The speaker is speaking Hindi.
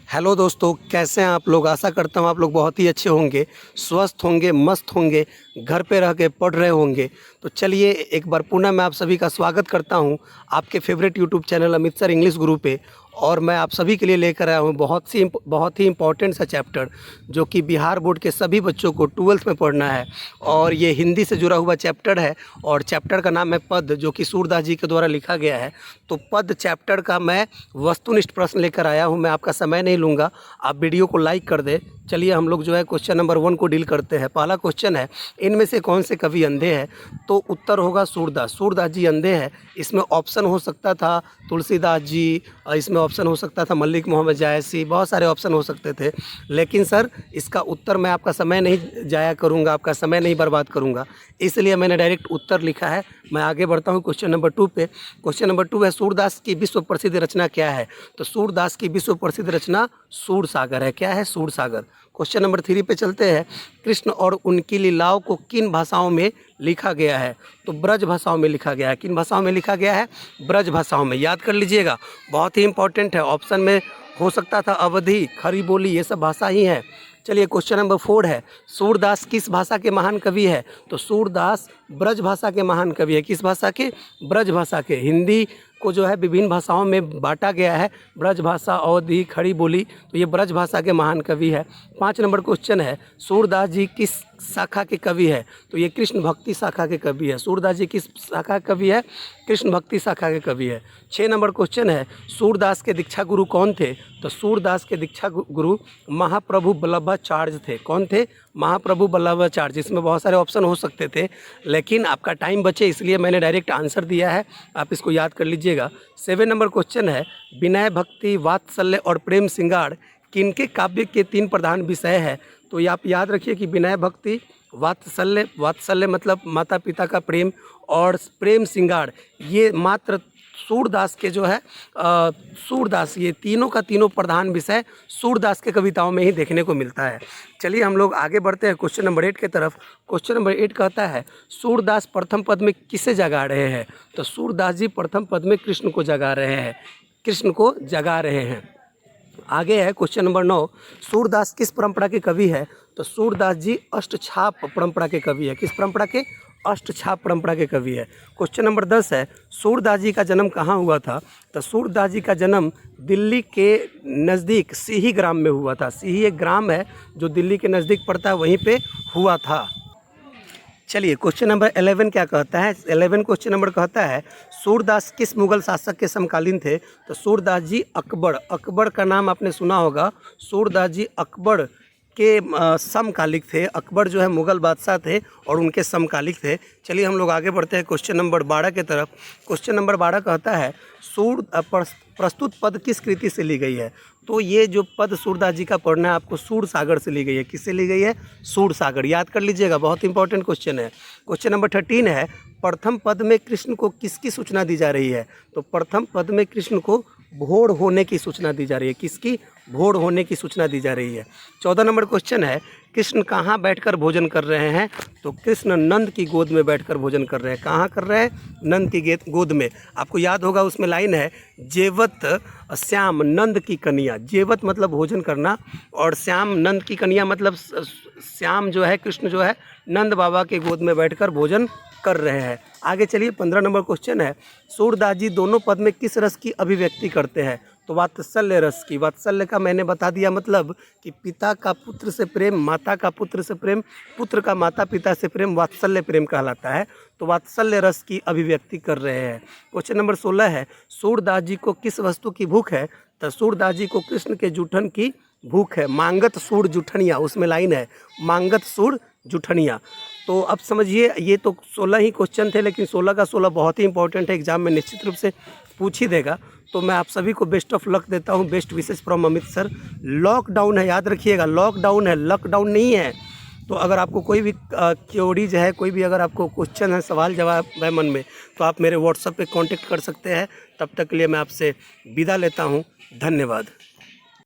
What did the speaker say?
हेलो दोस्तों, कैसे हैं आप लोग। आशा करता हूँ आप लोग बहुत ही अच्छे होंगे, स्वस्थ होंगे, मस्त होंगे, घर पे रह के पढ़ रहे होंगे। तो चलिए एक बार पुनः मैं आप सभी का स्वागत करता हूँ आपके favourite YouTube channel Amit sir English गुरु पे। और मैं आप सभी के लिए लेकर आया हूँ बहुत ही इंपॉर्टेंट सा चैप्टर, जो कि बिहार बोर्ड के सभी बच्चों को 12th में पढ़ना है। और ये हिंदी से जुड़ा हुआ चैप्टर है और चैप्टर का नाम है पद, जो कि सूरदास जी के द्वारा लिखा गया है। तो पद चैप्टर का मैं वस्तुनिष्ठ प्रश्न लेकर आया हूँ। मैं आपका समय नहीं लूँगा, आप वीडियो को लाइक कर दें। चलिए हम लोग जो है क्वेश्चन नंबर 1 को डील करते हैं। पहला क्वेश्चन है, इनमें से कौन से कवि अंधे हैं? तो उत्तर होगा सूरदास। सूरदास जी अंधे हैं। इसमें ऑप्शन हो सकता था तुलसीदास जी, इसमें ऑप्शन हो सकता था मलिक मोहम्मद जायसी, बहुत सारे ऑप्शन हो सकते थे। लेकिन सर इसका उत्तर मैं आपका समय नहीं जाया करूंगा, आपका समय नहीं बर्बाद करूंगा, इसलिए मैंने डायरेक्ट उत्तर लिखा है। मैं आगे बढ़ता हूं क्वेश्चन नंबर 2 पे। क्वेश्चन नंबर 2 है, सूरदास की विश्व प्रसिद्ध रचना क्या है? तो सूरदास की विश्व प्रसिद्ध रचना सूरसागर है। क्या है? सूरसागर। क्वेश्चन नंबर 3 पे चलते हैं। कृष्ण और उनकी लीलाओं को किन भाषाओं में लिखा गया है? तो ब्रज भाषाओं में लिखा गया है। किन भाषाओं में लिखा गया है? ब्रज भाषाओं में। याद कर लीजिएगा, बहुत ही इंपॉर्टेंट है। ऑप्शन में हो सकता था अवधी, खड़ी बोली, ये सब भाषा ही है। चलिए क्वेश्चन नंबर 4 है, सूरदास किस भाषा के महान कवि है? तो सूरदास ब्रज भाषा के महान कवि है। किस भाषा के? ब्रज भाषा के। हिंदी को जो है विभिन्न भाषाओं में बांटा गया है, ब्रज भाषा, अवधी, खड़ी बोली, तो ये ब्रज भाषा के महान कवि है। 5 नंबर क्वेश्चन है, सूरदास जी किस शाखा के कवि है? तो ये कृष्ण भक्ति शाखा के कवि है। सूरदास जी किस शाखा के कवि है? कृष्ण भक्ति शाखा के कवि है। 6 नंबर क्वेश्चन है, सूरदास के दीक्षा गुरु कौन थे? तो सूरदास के दीक्षा गुरु महाप्रभु वल्लभाचार्य थे। कौन थे? महाप्रभु वल्लभाचार्य। इसमें बहुत सारे ऑप्शन हो सकते थे, लेकिन आपका टाइम बचे इसलिए मैंने डायरेक्ट आंसर दिया है, आप इसको याद कर लीजिएगा। 7 नंबर क्वेश्चन है, विनय, भक्ति, वात्सल्य और प्रेम श्रृंगार किनके काव्य के 3 प्रधान विषय है? तो ये आप याद रखिए कि विनय, भक्ति, वात्सल्य मतलब माता पिता का प्रेम, और प्रेम श्रृंगार ये मात्र सूरदास के जो है सूरदास, ये तीनों का तीनों प्रधान विषय सूरदास के कविताओं में ही देखने को मिलता है। चलिए हम लोग आगे बढ़ते हैं क्वेश्चन नंबर 8 की तरफ। क्वेश्चन नंबर 8 कहता है, सूरदास प्रथम पद में किसे जगा रहे हैं? तो सूरदास जी प्रथम पद में कृष्ण को जगा रहे हैं। कृष्ण को जगा रहे हैं। आगे है क्वेश्चन नंबर 9, सूरदास किस परंपरा के कवि है? तो सूरदास जी अष्टछाप परंपरा के कवि है। किस परंपरा के? अष्टछाप परंपरा के कवि है। क्वेश्चन नंबर 10 है, सूरदास जी का जन्म कहाँ हुआ था? तो सूरदास जी का जन्म दिल्ली के नज़दीक सिही ग्राम में हुआ था। सिही एक ग्राम है जो दिल्ली के नज़दीक पड़ता है, वहीं पे हुआ था। चलिए क्वेश्चन नंबर 11 क्या कहता है? 11 क्वेश्चन नंबर कहता है, सूरदास किस मुगल शासक के समकालीन थे? तो सूरदास जी अकबर का नाम आपने सुना होगा। सूरदास जी अकबर के समकालिक थे। अकबर जो है मुग़ल बादशाह थे और उनके समकालिक थे। चलिए हम लोग आगे बढ़ते हैं क्वेश्चन नंबर 12 की तरफ। क्वेश्चन नंबर 12 कहता है, प्रस्तुत पद किस कृति से ली गई है? तो ये जो पद सूरदास जी का पढ़ना है आपको, सूरसागर से ली गई है। किससे ली गई है? सूरसागर। याद कर लीजिएगा, बहुत इंपॉर्टेंट क्वेश्चन है। क्वेश्चन नंबर 13 है, प्रथम पद में कृष्ण को किसकी सूचना दी जा रही है? तो प्रथम पद में कृष्ण को भोर होने की सूचना दी जा रही है। किसकी? भोर होने की सूचना दी जा रही है। 14 नंबर क्वेश्चन है, कृष्ण कहाँ बैठकर भोजन कर रहे हैं? तो कृष्ण नंद की गोद में बैठकर भोजन कर रहे हैं। कहाँ कर रहे हैं? नंद की गोद में। आपको याद होगा उसमें लाइन है, जेवत श्याम नंद की कन्या। जेवत मतलब भोजन करना, और श्याम नंद की कन्या मतलब श्याम जो है, कृष्ण जो है, नंद बाबा के गोद में बैठकर भोजन कर रहे हैं। आगे चलिए 15 नंबर क्वेश्चन है, सूरदास जी दोनों पद में किस रस की अभिव्यक्ति करते हैं? तो वात्सल्य रस की। वात्सल्य का मैंने बता दिया मतलब कि पिता का पुत्र से प्रेम, माता का पुत्र से प्रेम, पुत्र का माता पिता से प्रेम वात्सल्य प्रेम कहलाता है। तो वात्सल्य रस की अभिव्यक्ति कर रहे हैं। क्वेश्चन नंबर 16 है, सूरदास जी को किस वस्तु की भूख है? तो सूरदास जी को कृष्ण के जूठन की भूख है। मांगत सूर जूठनिया, उसमें लाइन है, मांगत सूर जूठनिया। तो अब समझिए, ये तो 16 ही क्वेश्चन थे, लेकिन 16 का 16 बहुत ही इंपॉर्टेंट है, एग्जाम में निश्चित रूप से पूछ ही देगा। तो मैं आप सभी को बेस्ट ऑफ लक देता हूँ। Best wishes from Amit sir. Lockdown है, याद रखिएगा, लॉकडाउन है, लॉकडाउन नहीं है। तो अगर आपको कोई भी क्वेरीज है, कोई भी अगर आपको क्वेश्चन है, सवाल जवाब है मन में, तो आप मेरे व्हाट्सएप पे कांटेक्ट कर सकते हैं। तब तक के लिए मैं आपसे विदा लेता हूँ। धन्यवाद।